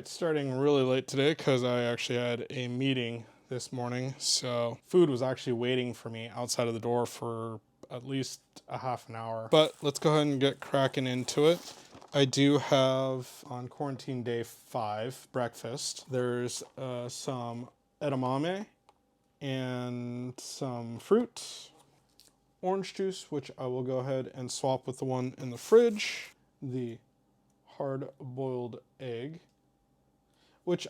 Alright, starting really late today because I actually had a meeting this morning, so food was actually waiting for me outside of the door for at least a half an hour. But let's go ahead and get cracking into it. I do have, on quarantine day 5, breakfast. There's some edamame and some fruit, orange juice, which I will go ahead and swap with the one in the fridge, the hard-boiled egg, which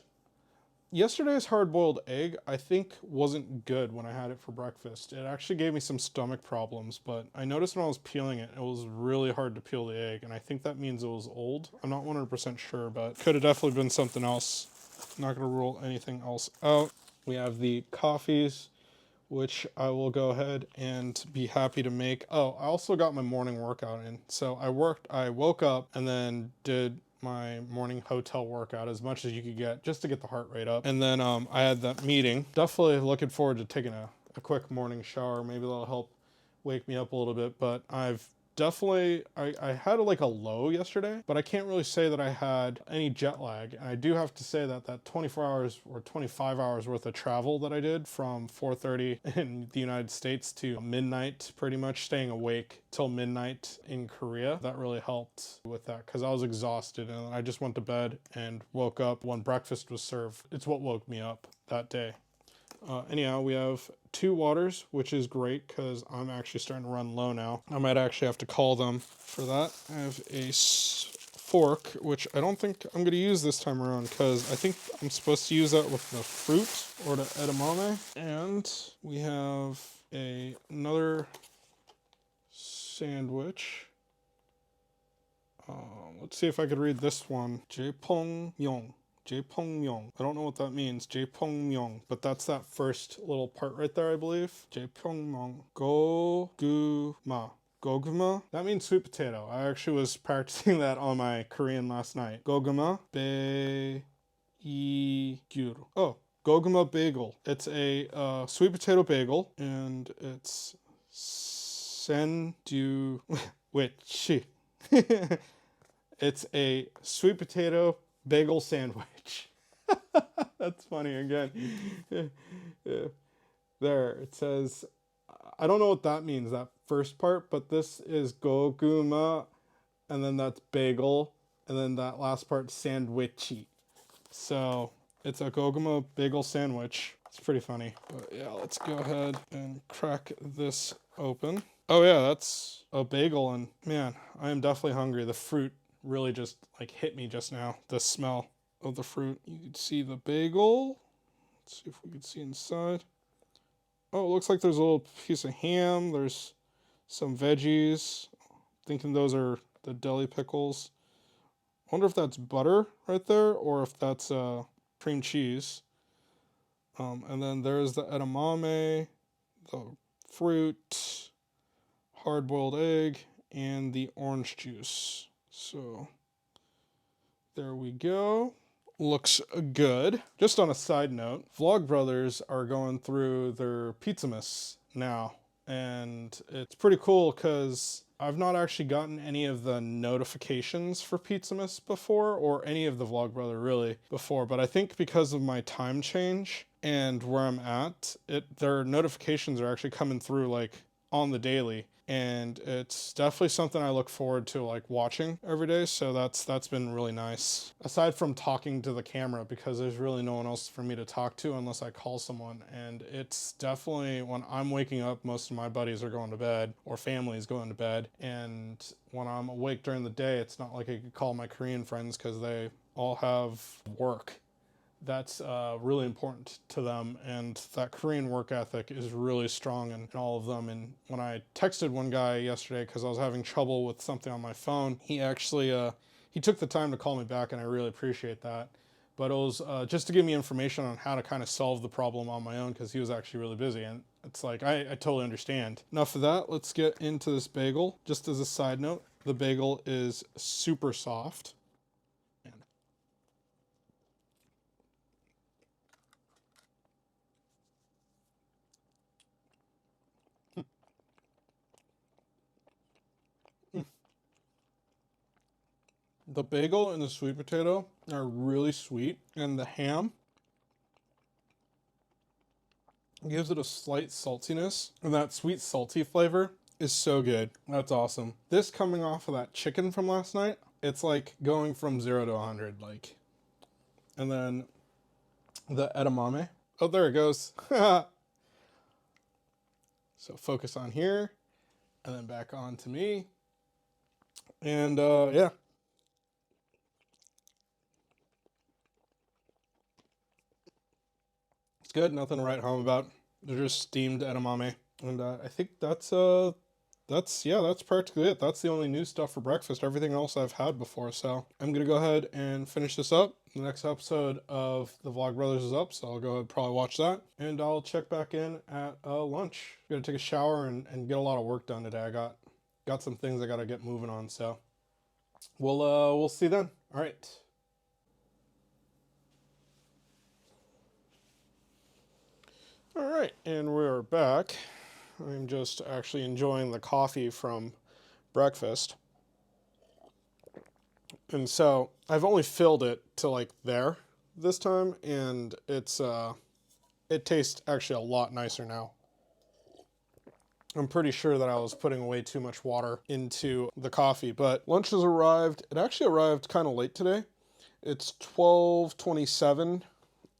yesterday's hard-boiled egg I think wasn't good when I had it for breakfast. It actually gave me some stomach problems, but I noticed when I was peeling it, it was really hard to peel the egg, and I think that means it was old. I'm not 100% sure, but could have definitely been something else. Not gonna rule anything else out. We have the coffees, which I will go ahead and be happy to make. Oh, I also got my morning workout in. So I woke up and then did my morning hotel workout as much as you could get just to get the heart rate up. And then I had that meeting. Definitely looking forward to taking a quick morning shower. Maybe that'll help wake me up a little bit, but I've definitely, I had like a low yesterday, but I can't really say that I had any jet lag. And I do have to say that that 24 hours or 25 hours worth of travel that I did from 4:30 in the United States to midnight, pretty much staying awake till midnight in Korea, that really helped with that because I was exhausted and I just went to bed and woke up when breakfast was served. It's what woke me up that day. Anyhow, we have 2 waters, which is great because I'm actually starting to run low now. I might actually have to call them for that. I have a fork, which I don't think I'm going to use this time around because I think I'm supposed to use that with the fruit or the edamame. And we have another sandwich. Let's see if I could read this one. Jaepongmyeong. Jaepongmyeong. I don't know what that means. Jaepongmyeong. But that's that first little part right there, I believe. Jaepongmyeong. Goguma. Goguma? That means sweet potato. I actually was practicing that on my Korean last night. Goguma bagel. Oh, Goguma bagel. It's a sweet potato bagel, and it's sendu. Wait, she. It's a sweet potato bagel sandwich. That's funny again. Yeah. There, it says, I don't know what that means, that first part, but this is goguma, and then that's bagel, and then that last part, sandwichy. So, it's a goguma bagel sandwich. It's pretty funny. But yeah, let's go ahead and crack this open. Oh yeah, that's a bagel, and man, I am definitely hungry. The fruit really just like hit me just now. The smell of the fruit. You can see the bagel. Let's see if we can see inside. Oh, it looks like there's a little piece of ham. There's some veggies. Thinking those are the deli pickles. I wonder if that's butter right there or if that's cream cheese. And then there's the edamame, the fruit, hard-boiled egg, and the orange juice. So there we go. Looks good. Just on a side note, Vlogbrothers are going through their Pizzamas now, and it's pretty cool because I've not actually gotten any of the notifications for Pizzamas before, or any of the Vlogbrother really before, but I think because of my time change and where I'm at, their notifications are actually coming through like on the daily, and it's definitely something I look forward to like watching every day, so that's been really nice. Aside from talking to the camera, because there's really no one else for me to talk to unless I call someone, and it's definitely when I'm waking up, most of my buddies are going to bed, or family is going to bed, and when I'm awake during the day, it's not like I could call my Korean friends because they all have work. That's really important to them, and that Korean work ethic is really strong in all of them. And when I texted one guy yesterday because I was having trouble with something on my phone, he actually he took the time to call me back, and I really appreciate that. But it was just to give me information on how to kind of solve the problem on my own because he was actually really busy, and it's like I totally understand. Enough of that, let's get into this bagel. Just as a side note, the bagel is super soft. The bagel and the sweet potato are really sweet, and the ham gives it a slight saltiness, and that sweet salty flavor is so good. That's awesome. This coming off of that chicken from last night, it's like going from 0 to 100, like. And then the edamame. Oh, there it goes. So focus on here, and then back on to me. And yeah. It's good, nothing to write home about. They're just steamed edamame. And I think that's practically it. That's the only new stuff for breakfast. Everything else I've had before. So I'm gonna go ahead and finish this up. The next episode of the Vlogbrothers is up, so I'll go ahead and probably watch that. And I'll check back in at lunch. Gotta take a shower and get a lot of work done today. I got some things I gotta get moving on. So we'll see then. All right. All right, and we're back. I'm just actually enjoying the coffee from breakfast. And so I've only filled it to like there this time, and it tastes actually a lot nicer now. I'm pretty sure that I was putting way too much water into the coffee, but lunch has arrived. It actually arrived kind of late today. It's 12:27,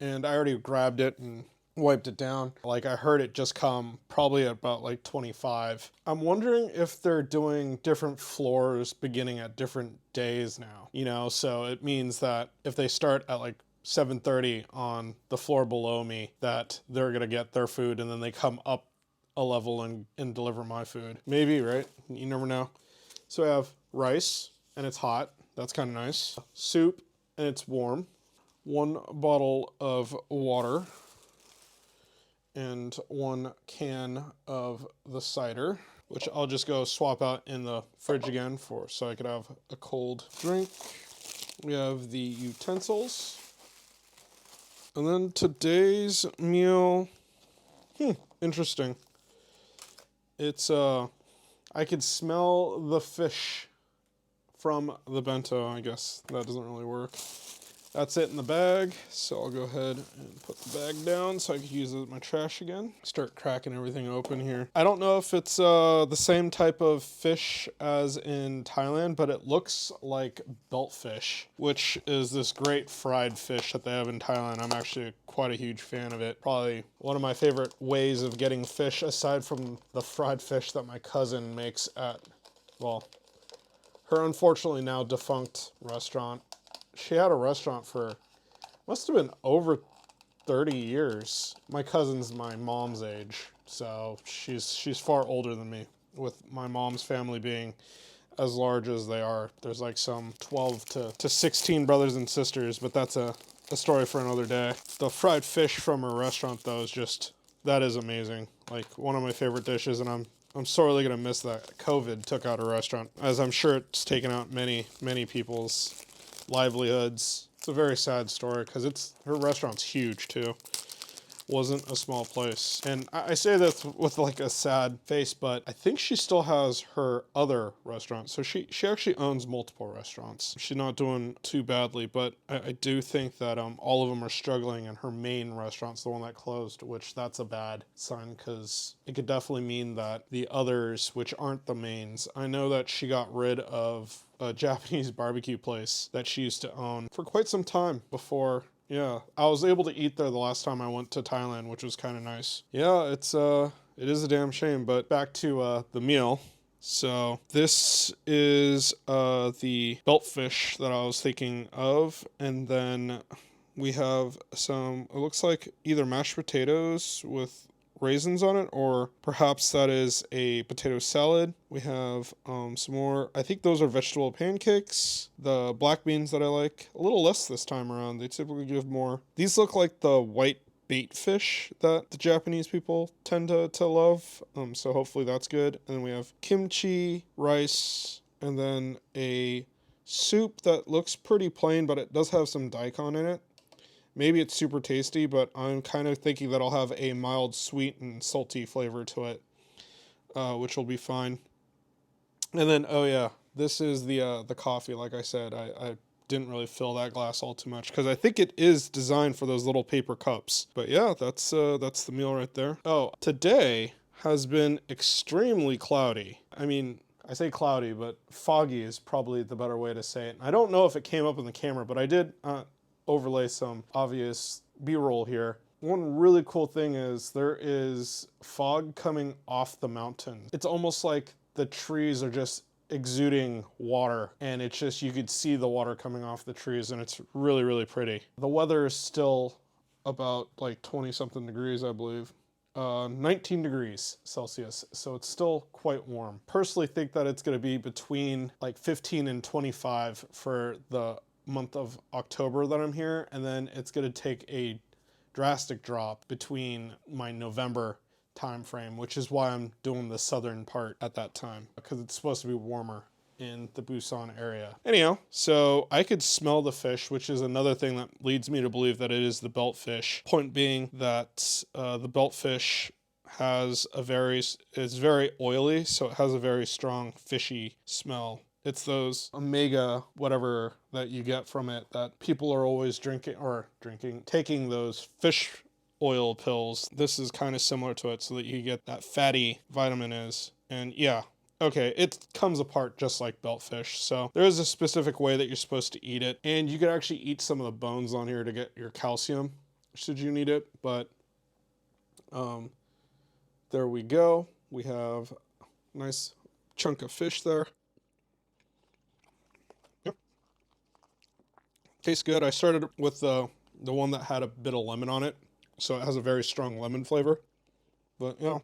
and I already grabbed it and wiped it down. Like, I heard it just come probably at about like 25. I'm wondering if they're doing different floors beginning at different days now, you know, so it means that if they start at like 7:30 on the floor below me, that they're gonna get their food and then they come up a level and deliver my food. Maybe, right? You never know. So I have rice and it's hot. That's kind of nice. Soup and it's warm. 1 bottle of water and 1 can of the cider, which I'll just go swap out in the fridge again so I could have a cold drink. We have the utensils. And then today's meal, interesting. It's, I could smell the fish from the bento. I guess that doesn't really work. That's it in the bag, so I'll go ahead and put the bag down so I can use it as my trash again. Start cracking everything open here. I don't know if it's the same type of fish as in Thailand, but it looks like beltfish, which is this great fried fish that they have in Thailand. I'm actually quite a huge fan of it. Probably one of my favorite ways of getting fish, aside from the fried fish that my cousin makes at, well, her unfortunately now defunct restaurant. She had a restaurant for, must have been over 30 years. My cousin's my mom's age, so she's far older than me, with my mom's family being as large as they are. There's like some 12 to 16 brothers and sisters, but that's a story for another day. The fried fish from her restaurant, though, is just, that is amazing. Like, one of my favorite dishes, and I'm sorely gonna miss that COVID took out her restaurant, as I'm sure it's taken out many people's livelihoods. It's a very sad story because her restaurant's huge too. Wasn't a small place. And I say this with like a sad face, but I think she still has her other restaurant. So she actually owns multiple restaurants. She's not doing too badly, but I do think that all of them are struggling, and her main restaurant's the one that closed, which that's a bad sign because it could definitely mean that the others, which aren't the mains, I know that she got rid of a Japanese barbecue place that she used to own for quite some time before. Yeah, I was able to eat there the last time I went to Thailand, which was kind of nice. Yeah, it is a damn shame, but back to the meal. So this is the beltfish that I was thinking of, and then we have some, it looks like either mashed potatoes with raisins on it, or perhaps that is a potato salad. We have some more, I think those are vegetable pancakes. The black beans that I like a little less this time around. They typically give more. These look like the white bait fish that the Japanese people tend to love, so hopefully that's good. And then we have kimchi, rice, and then a soup that looks pretty plain, but it does have some daikon in it. Maybe it's super tasty, but I'm kind of thinking that I'll have a mild sweet and salty flavor to it, which will be fine. And then, oh yeah, this is the coffee. Like I said, I didn't really fill that glass all too much because I think it is designed for those little paper cups. But yeah, that's the meal right there. Oh, today has been extremely cloudy. I mean, I say cloudy, but foggy is probably the better way to say it. I don't know if it came up in the camera, but I did overlay some obvious B-roll here. One really cool thing is there is fog coming off the mountain. It's almost like the trees are just exuding water, and it's just, you could see the water coming off the trees, and it's really, really pretty. The weather is still about like 20 something degrees, I believe. 19 degrees Celsius, so it's still quite warm. Personally think that it's going to be between like 15 and 25 for the month of October that I'm here, and then it's going to take a drastic drop between my November time frame, which is why I'm doing the southern part at that time, because it's supposed to be warmer in the Busan area. Anyhow, so I could smell the fish, which is another thing that leads me to believe that it is the beltfish. Point being that the beltfish is very oily, so it has a very strong fishy smell. It's those omega whatever that you get from it that people are always taking those fish oil pills. This is kind of similar to it, so that you get that fatty vitamin is. And yeah, okay, it comes apart just like beltfish. So there is a specific way that you're supposed to eat it, and you can actually eat some of the bones on here to get your calcium should you need it. But there we go. We have a nice chunk of fish there. Yep. Tastes good. I started with the one that had a bit of lemon on it, so it has a very strong lemon flavor. But yeah,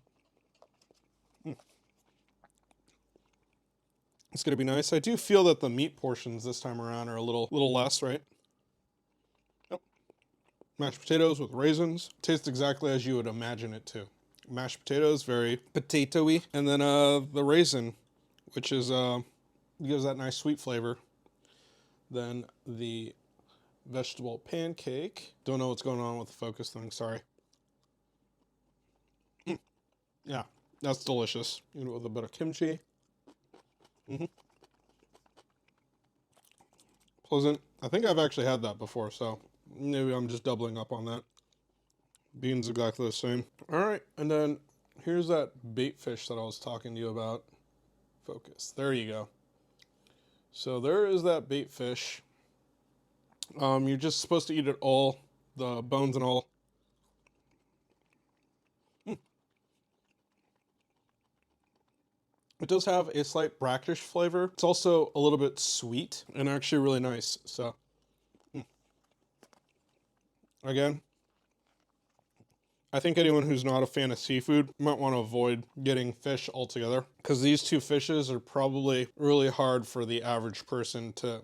it's gonna be nice. I do feel that the meat portions this time around are a little less, right? Yep. Mashed potatoes with raisins. Tastes exactly as you would imagine it to. Mashed potatoes, very potato-y, and then the raisin, which is gives that nice sweet flavor. Then the vegetable pancake. Don't know what's going on with the focus thing, sorry. Yeah, that's delicious. You know, with a bit of kimchi. Pleasant. I think I've actually had that before, so maybe I'm just doubling up on that. Beans exactly the same. All right, and then here's that bait fish that I was talking to you about. Focus. There you go. So there is that bait fish. You're just supposed to eat it all, the bones and all. It does have a slight brackish flavor. It's also a little bit sweet and actually really nice. So, again, I think anyone who's not a fan of seafood might want to avoid getting fish altogether, because these two fishes are probably really hard for the average person to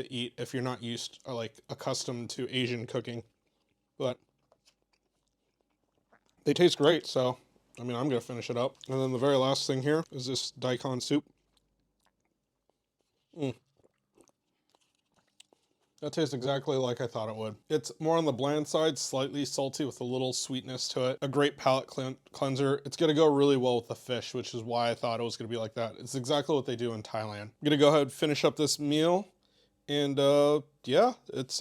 eat if you're not used or like accustomed to Asian cooking. But they taste great, so I mean, I'm gonna finish it up. And then the very last thing here is this daikon soup. That tastes exactly like I thought it would. It's more on the bland side, slightly salty with a little sweetness to it. A great palate cleanser. It's gonna go really well with the fish, which is why I thought it was gonna be like that. It's exactly what they do in Thailand. I'm gonna go ahead and finish up this meal. And yeah, it's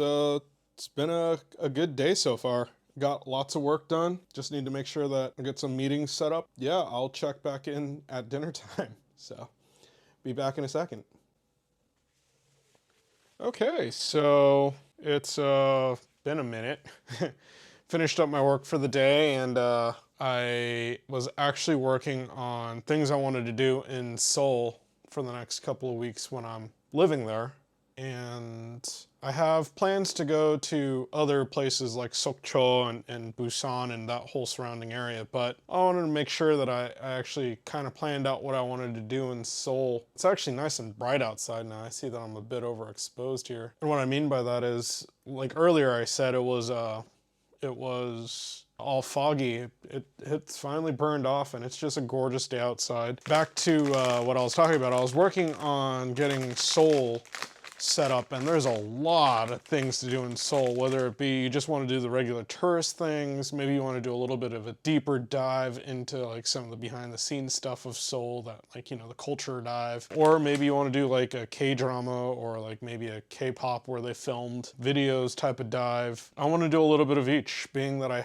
been a good day so far. Got lots of work done. Just need to make sure that I get some meetings set up. Yeah, I'll check back in at dinner time. So, be back in a second. Okay, so it's been a minute. Finished up my work for the day, and I was actually working on things I wanted to do in Seoul for the next couple of weeks when I'm living there. And I have plans to go to other places like Sokcho and Busan and that whole surrounding area, but I wanted to make sure that I actually kind of planned out what I wanted to do in Seoul. It's actually nice and bright outside now. I see that I'm a bit overexposed here. And what I mean by that is, like earlier I said, it was all foggy. It's finally burned off, and it's just a gorgeous day outside. Back to what I was talking about. I was working on getting Seoul setup, and there's a lot of things to do in Seoul, whether it be you just want to do the regular tourist things, maybe you want to do a little bit of a deeper dive into like some of the behind the scenes stuff of Seoul, that like, you know, the culture dive, or maybe you want to do like a K-drama or like maybe a K-pop where they filmed videos type of dive. I want to do a little bit of each, being that I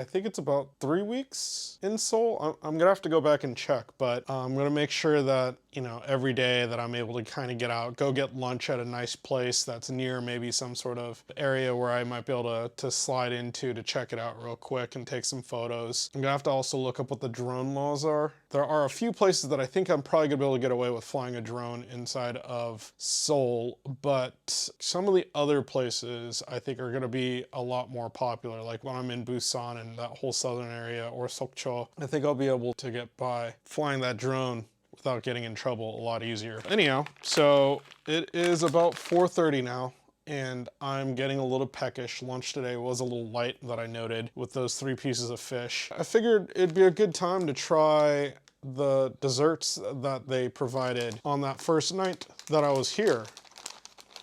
think it's about 3 weeks in Seoul. I'm gonna have to go back and check, but I'm gonna make sure that, you know, every day that I'm able to kind of get out, go get lunch at a nice place that's near maybe some sort of area where I might be able to slide into to check it out real quick and take some photos. I'm gonna have to also look up what the drone laws are. There are a few places that I think I'm probably gonna be able to get away with flying a drone inside of Seoul, but some of the other places I think are gonna be a lot more popular. Like when I'm in Busan and that whole southern area, or Sokcho, I think I'll be able to get by flying that drone without getting in trouble a lot easier. Anyhow, so it is about 4:30 now, and I'm getting a little peckish. Lunch today was a little light, that I noted, with those 3 pieces of fish. I figured it'd be a good time to try the desserts that they provided on that first night that I was here.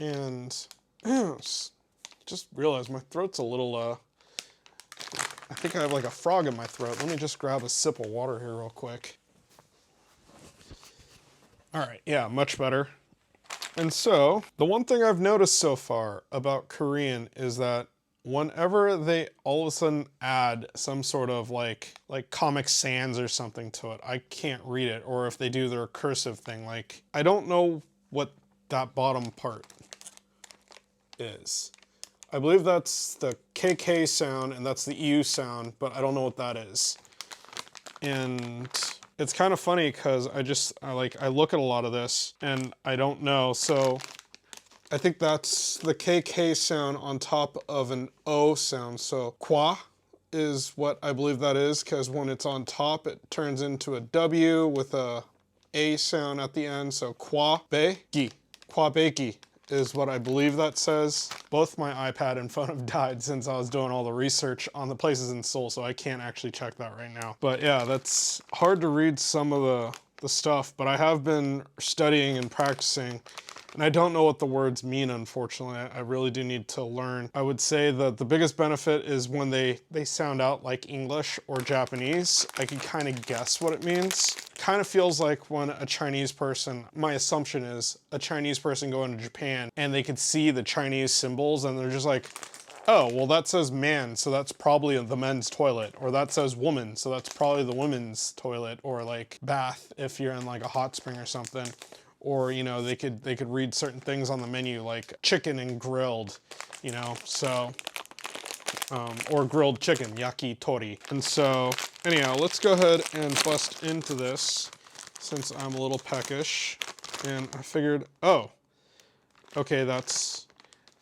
And just realized my throat's a little, I think I have like a frog in my throat. Let me just grab a sip of water here real quick. All right, yeah, much better. And so, the one thing I've noticed so far about Korean is that whenever they all of a sudden add some sort of like Comic Sans or something to it, I can't read it. Or if they do their cursive thing, like, I don't know what that bottom part is. I believe that's the KK sound and that's the EU sound, but I don't know what that is. And it's kind of funny because I look at a lot of this and I don't know. So I think that's the KK sound on top of an O sound. So kwa is what I believe that is, because when it's on top, it turns into a W with a sound at the end. So kwa be gi is what I believe that says. Both my iPad and phone have died since I was doing all the research on the places in Seoul, so I can't actually check that right now. But yeah, that's hard to read some of the stuff, but I have been studying and practicing, and I don't know what the words mean, unfortunately. I really do need to learn. I would say that the biggest benefit is when they sound out like English or Japanese. I can kind of guess what it means. Kind of feels like when a Chinese person, my assumption is a Chinese person going to Japan and they could see the Chinese symbols and they're just like, oh, well that says man, so that's probably the men's toilet, or that says woman, so that's probably the women's toilet, or like bath if you're in like a hot spring or something. Or, you know, they could read certain things on the menu like chicken and grilled, you know, so, or grilled chicken, yakitori. And so, anyhow, let's go ahead and bust into this since I'm a little peckish. And I figured, oh, okay,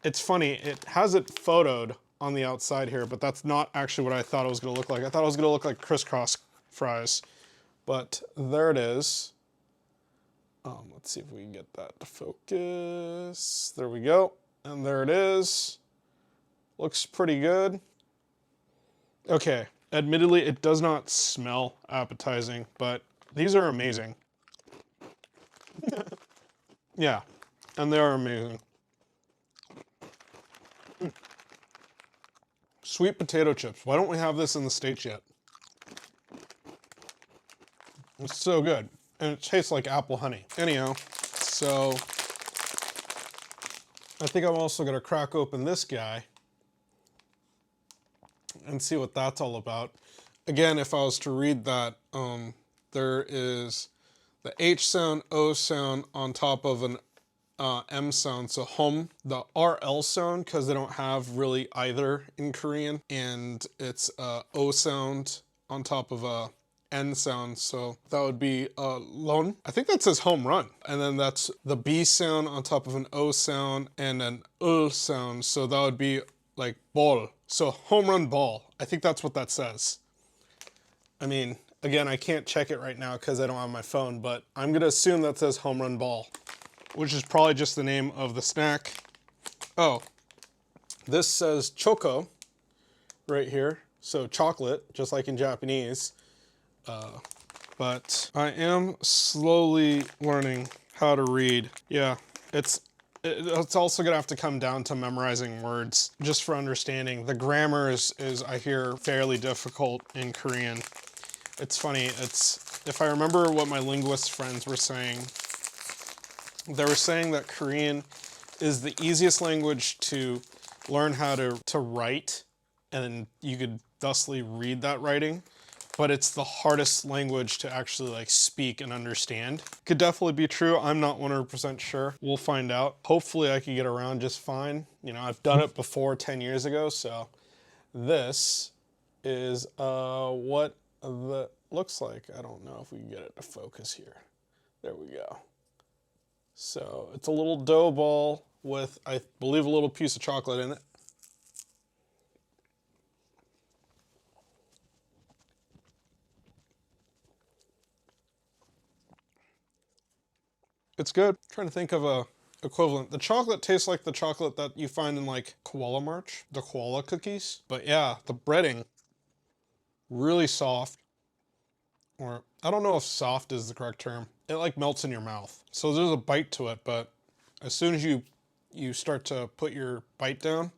it's funny, it has it photoed on the outside here, but that's not actually what I thought it was gonna look like. I thought it was gonna look like crisscross fries, but there it is. Let's see if we can get that to focus. There we go. And there it is. Looks pretty good. Okay, admittedly, it does not smell appetizing, but these are amazing. Yeah, and they are amazing. Sweet potato chips. Why don't we have this in the States yet? It's so good. And it tastes like apple honey. Anyhow, so I think I'm also gonna crack open this guy and see what that's all about. Again, if I was to read that, there is the H sound, O sound on top of an M sound, so home, the RL sound, because they don't have really either in Korean, and it's O sound on top of a N sound, so that would be lon. I think that says home run. And then that's the B sound on top of an O sound and an sound, so that would be like ball. So home run ball. I think that's what that says. I mean, again, I can't check it right now because I don't have my phone, but I'm gonna assume that says home run ball, which is probably just the name of the snack. Oh, this says choco right here, so chocolate, just like in Japanese. But I am slowly learning how to read. Yeah, it's It's also gonna have to come down to memorizing words just for understanding. The grammar is I hear fairly difficult in Korean. It's funny, if I remember what my linguist friends were saying, they were saying that Korean is the easiest language to learn how to write, and you could thusly read that writing, but it's the hardest language to actually like speak and understand. Could definitely be true. I'm not 100% sure. We'll find out. Hopefully I can get around just fine. You know, I've done it before 10 years ago, so this is what the looks like. I don't know if we can get it to focus here. There we go. So it's a little dough ball with, I believe, a little piece of chocolate in it. It's good. I'm trying to think of a equivalent. The chocolate tastes like the chocolate that you find in like Koala March, the koala cookies. But yeah, the breading, really soft. Or I don't know if soft is the correct term. It like melts in your mouth. So there's a bite to it, but as soon as you start to put your bite down,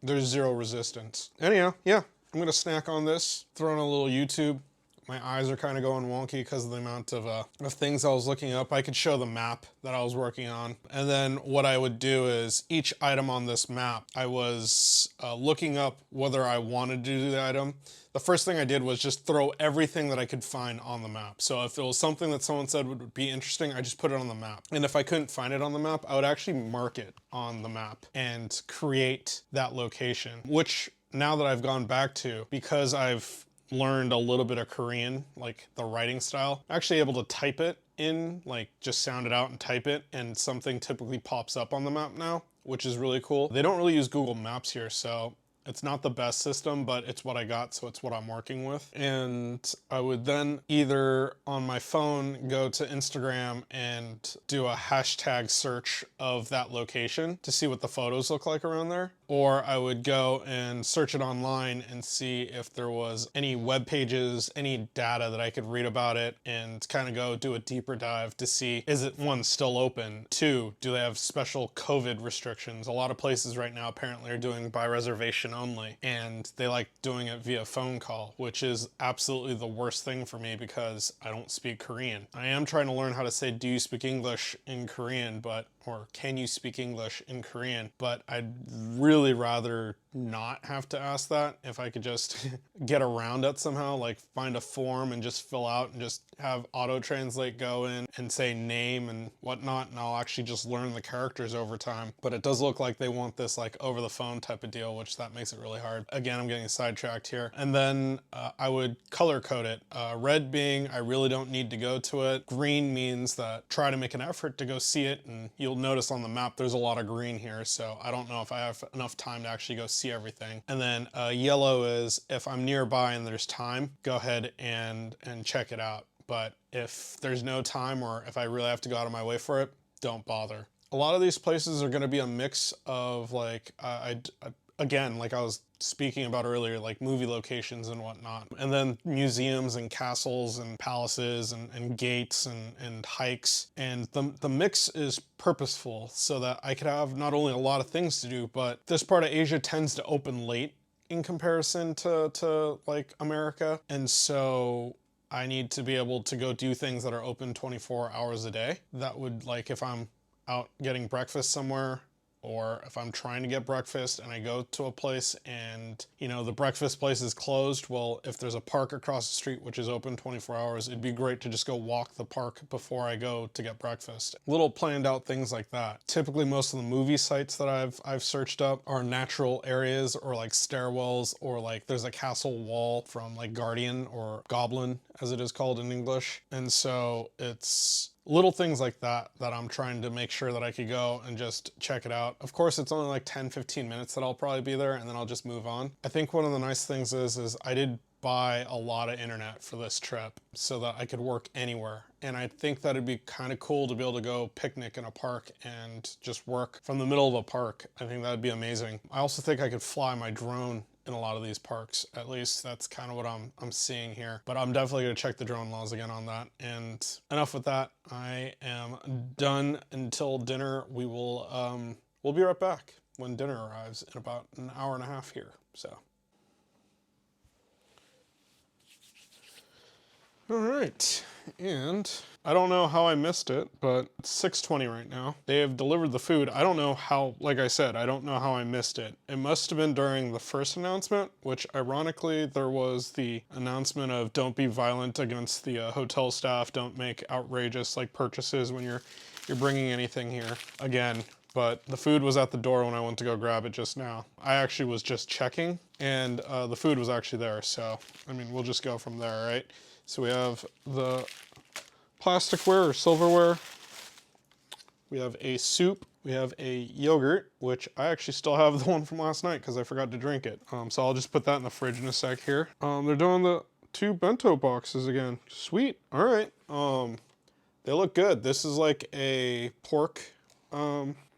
there's zero resistance. Anyhow, yeah, I'm gonna snack on this, throw in a little YouTube. My eyes are kind of going wonky because of the amount of things I was looking up. I could show the map that I was working on. And then what I would do is each item on this map, I was looking up whether I wanted to do the item. The first thing I did was just throw everything that I could find on the map. So if it was something that someone said would be interesting, I just put it on the map. And if I couldn't find it on the map, I would actually mark it on the map and create that location, which now that I've gone back to, because I've learned a little bit of Korean, like the writing style, I'm actually able to type it in, like just sound it out and type it, and something typically pops up on the map now, which is really cool. They don't really use Google Maps here, so it's not the best system, but it's what I got, so it's what I'm working with. And I would then either on my phone go to Instagram and do a hashtag search of that location to see what the photos look like around there. Or I would go and search it online and see if there was any web pages, any data that I could read about it, and kind of go do a deeper dive to see, is it, one, still open? Two, do they have special COVID restrictions? A lot of places right now apparently are doing by reservation only, and they like doing it via phone call, which is absolutely the worst thing for me because I don't speak Korean. I am trying to learn how to say, do you speak English in Korean, or can you speak English in Korean? But I'd really rather not have to ask that if I could just get around it somehow, like find a form and just fill out and just have auto translate go in and say name and whatnot, and I'll actually just learn the characters over time. But it does look like they want this like over the phone type of deal, which that makes it really hard. Again, I'm getting sidetracked here. And then I would color code it. Red being I really don't need to go to it. Green means that try to make an effort to go see it, and you'll notice on the map there's a lot of green here, so I don't know if I have enough time to actually go see everything. And then yellow is if I'm nearby and there's time, go ahead and check it out. But if there's no time, or if I really have to go out of my way for it, don't bother. A lot of these places are going to be a mix of like, again, like I was speaking about earlier, like movie locations and whatnot, and then museums and castles and palaces and gates and hikes. And the mix is purposeful so that I could have not only a lot of things to do, but this part of Asia tends to open late in comparison to like America. And so I need to be able to go do things that are open 24 hours a day. That would, like, if I'm out getting breakfast somewhere, or if I'm trying to get breakfast and I go to a place and, you know, the breakfast place is closed, well, if there's a park across the street which is open 24 hours, it'd be great to just go walk the park before I go to get breakfast. Little planned out things like that. Typically most of the movie sites that I've searched up are natural areas, or like stairwells, or like there's a castle wall from like Guardian, or Goblin as it is called in English. And so it's little things like that that I'm trying to make sure that I could go and just check it out. Of course, it's only like 10-15 minutes that I'll probably be there, and then I'll just move on. I think one of the nice things is I did buy a lot of internet for this trip so that I could work anywhere. And I think that it'd be kind of cool to be able to go picnic in a park and just work from the middle of a park. I think that'd be amazing. I also think I could fly my drone in a lot of these parks. At least that's kind of what I'm seeing here. But I'm definitely gonna check the drone laws again on that. And enough with that. I am done until dinner. We'll be right back when dinner arrives in about an hour and a half here. So. All right, and I don't know how I missed it, but it's 6:20 right now. They have delivered the food. I don't know how, like I said, I don't know how I missed it. It must have been during the first announcement, which ironically, there was the announcement of don't be violent against the hotel staff, don't make outrageous like purchases when you're bringing anything here. Again, but the food was at the door when I went to go grab it just now. I actually was just checking, and the food was actually there, so, I mean, we'll just go from there, right? So we have the plasticware or silverware. We have a soup. We have a yogurt, which I actually still have the one from last night because I forgot to drink it. So I'll just put that in the fridge in a sec here. They're doing the 2 bento boxes again. Sweet. All right. They look good. This is like a pork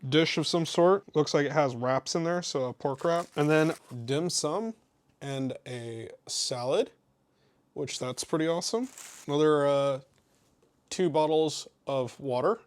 dish of some sort. Looks like it has wraps in there, so a pork wrap. And then dim sum and a salad, which that's pretty awesome. Another 2 bottles of water,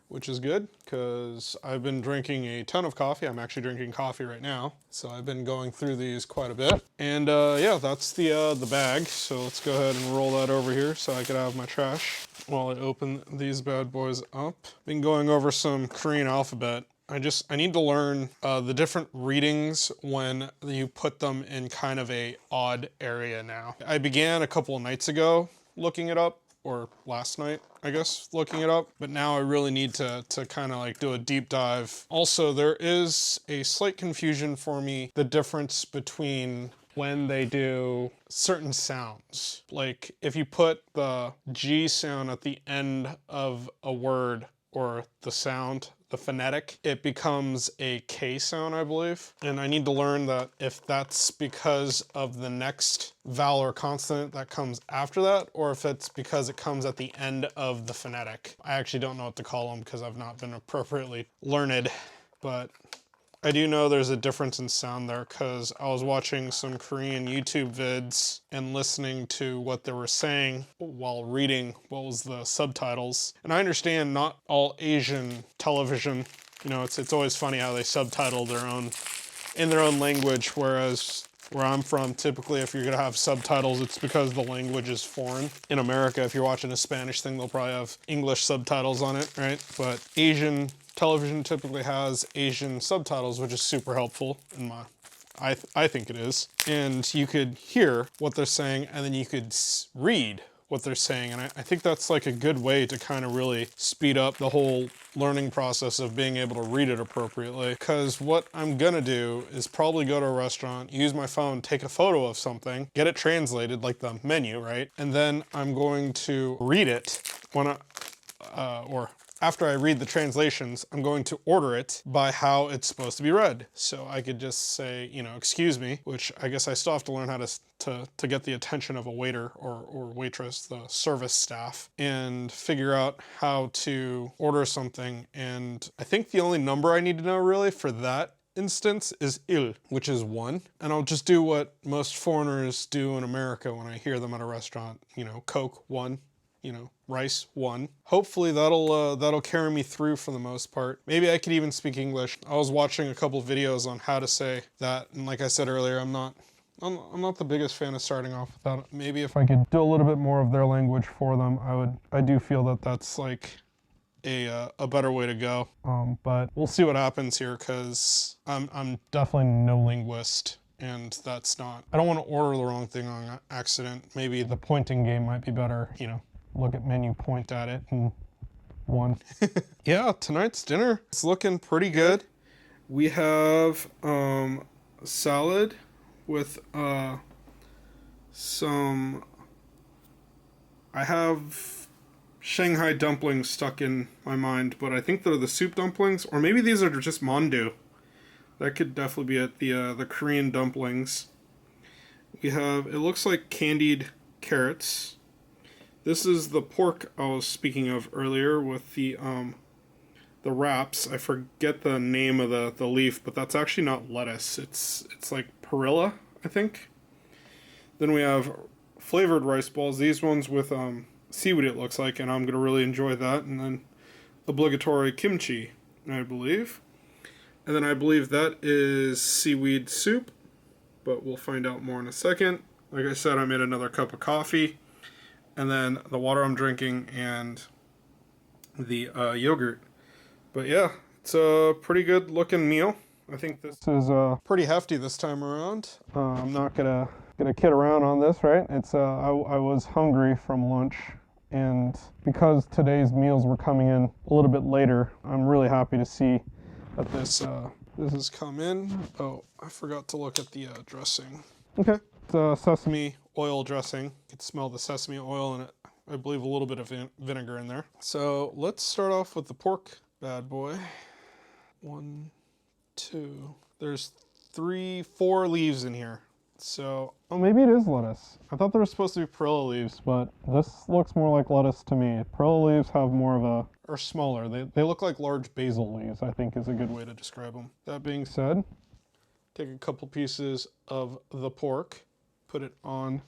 which is good because I've been drinking a ton of coffee. I'm actually drinking coffee right now, so I've been going through these quite a bit. And yeah, that's the bag. So let's go ahead and roll that over here so I can have my trash while I open these bad boys up. Been going over some Korean alphabet. I need to learn the different readings when you put them in kind of a odd area now. I began a couple of nights ago looking it up, or last night, I guess, looking it up, but now I really need to kind of like do a deep dive. Also, there is a slight confusion for me, the difference between when they do certain sounds. Like if you put the G sound at the end of a word, or the sound, the phonetic, it becomes a K sound, I believe. And I need to learn that if that's because of the next vowel or consonant that comes after that, or if it's because it comes at the end of the phonetic. I actually don't know what to call them because I've not been appropriately learned, but I do know there's a difference in sound there because I was watching some Korean YouTube vids and listening to what they were saying while reading what was the subtitles. And I understand not all Asian television, you know, it's always funny how they subtitle their own in their own language, whereas where I'm from, typically if you're gonna have subtitles, it's because the language is foreign. In America, if you're watching a Spanish thing, they'll probably have English subtitles on it, right? But Asian television typically has Asian subtitles, which is super helpful in my, I think it is. And you could hear what they're saying, and then you could read what they're saying. And I think that's like a good way to kind of really speed up the whole learning process of being able to read it appropriately. Because what I'm gonna do is probably go to a restaurant, use my phone, take a photo of something, get it translated, like the menu, right? And then I'm going to read it when or after I read the translations, I'm going to order it by how it's supposed to be read. So I could just say, you know, excuse me, which I guess I still have to learn how to get the attention of a waiter or waitress, the service staff, and figure out how to order something. And I think the only number I need to know really for that instance is il, which is 1. And I'll just do what most foreigners do in America when I hear them at a restaurant, you know, Coke 1. You know, rice 1. Hopefully that'll carry me through for the most part. Maybe I could even speak English. I was watching a couple videos on how to say that, and like I said earlier, I'm not the biggest fan of starting off with that. Maybe if I could do a little bit more of their language for them, I do feel that that's like a better way to go. But we'll see what happens here because I'm definitely no linguist. And that's not, I don't want to order the wrong thing on accident. Maybe the pointing game might be better, you know, look at menu, point at it, and 1. Yeah, tonight's dinner, it's looking pretty good. We have salad with some, I have Shanghai dumplings stuck in my mind, but I think they're the soup dumplings, or maybe these are just mandu. That could definitely be it, the Korean dumplings. We have, it looks like candied carrots. This is the pork I was speaking of earlier with the wraps. I forget the name of the leaf, but that's actually not lettuce. It's like perilla, I think. Then we have flavored rice balls. These ones with seaweed, it looks like, and I'm gonna really enjoy that. And then obligatory kimchi, I believe. And then I believe that is seaweed soup, but we'll find out more in a second. Like I said, I made another cup of coffee, and then the water I'm drinking, and the yogurt. But yeah, it's a pretty good looking meal. I think this is pretty hefty this time around. I'm not gonna kid around on this, right? It's I was hungry from lunch, and because today's meals were coming in a little bit later, I'm really happy to see that this has come in. Oh, I forgot to look at the dressing. Okay, it's sesame oil dressing. You can smell the sesame oil in it. I believe a little bit of vinegar in there. So let's start off with the pork bad boy. 1, 2. There's 3, 4 leaves in here. So, oh, maybe it is lettuce. I thought there were supposed to be perilla leaves, but this looks more like lettuce to me. Perilla leaves have more of a, or smaller. They look like large basil leaves, I think is a good way to describe them. That being said, take a couple pieces of the pork, put it on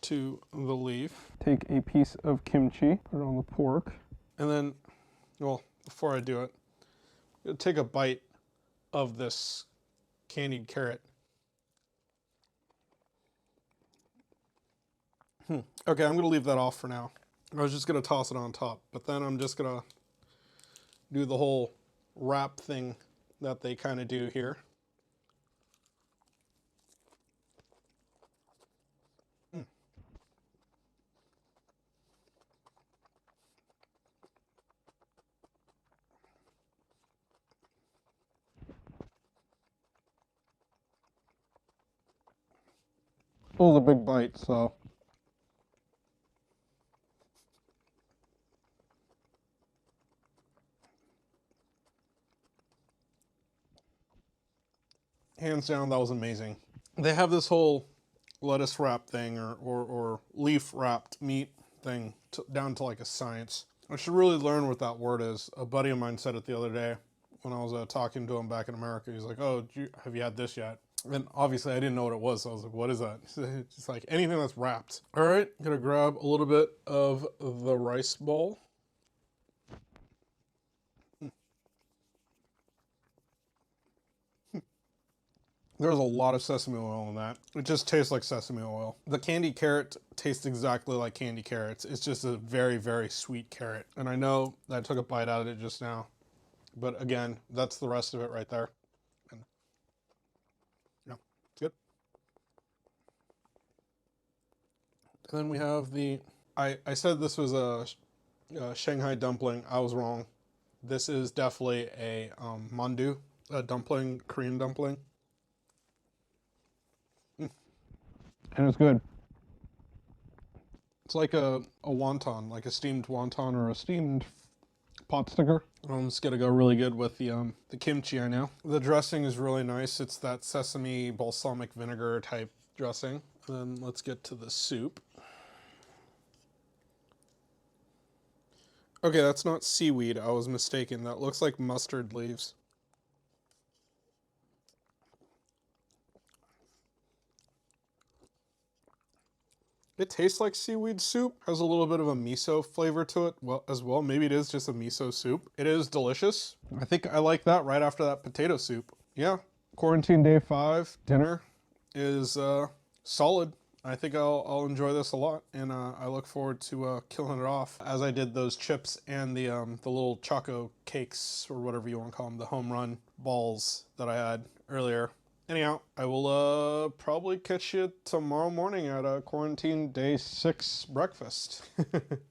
to the leaf. Take a piece of kimchi, put it on the pork, and then, well, before I do it, I'll take a bite of this candied carrot. Okay, I'm gonna leave that off for now. I was just gonna toss it on top, but then I'm just gonna do the whole wrap thing that they kind of do here. It was a big bite, so. Hands down, that was amazing. They have this whole lettuce wrap thing or leaf wrapped meat thing down to like a science. I should really learn what that word is. A buddy of mine said it the other day when I was talking to him back in America. He's like, oh, have you had this yet? And obviously I didn't know what it was, so I was like, what is that? It's just like anything that's wrapped. All right, gonna grab a little bit of the rice ball. There's a lot of sesame oil in that. It just tastes like sesame oil. The candy carrot tastes exactly like candy carrots. It's just a very, very sweet carrot. And I know that I took a bite out of it just now, but again, that's the rest of it right there. And yeah, it's good. And then we have the, I said this was a Shanghai dumpling. I was wrong. This is definitely a mandu, a dumpling, Korean dumpling. And it's good. It's like a wonton, like a steamed wonton or a steamed pot sticker. It's gonna go really good with the kimchi, I know. The dressing is really nice. It's that sesame balsamic vinegar type dressing. And then let's get to the soup. Okay, that's not seaweed. I was mistaken. That looks like mustard leaves. It tastes like seaweed soup. Has a little bit of a miso flavor to it as well. Maybe it is just a miso soup. It is delicious. I think I like that right after that potato soup. Yeah. Quarantine day 5 dinner is solid. I think I'll enjoy this a lot, and I look forward to killing it off as I did those chips and the little choco cakes or whatever you want to call them, the home run balls that I had earlier. Anyhow, I will probably catch you tomorrow morning at quarantine day 6 breakfast.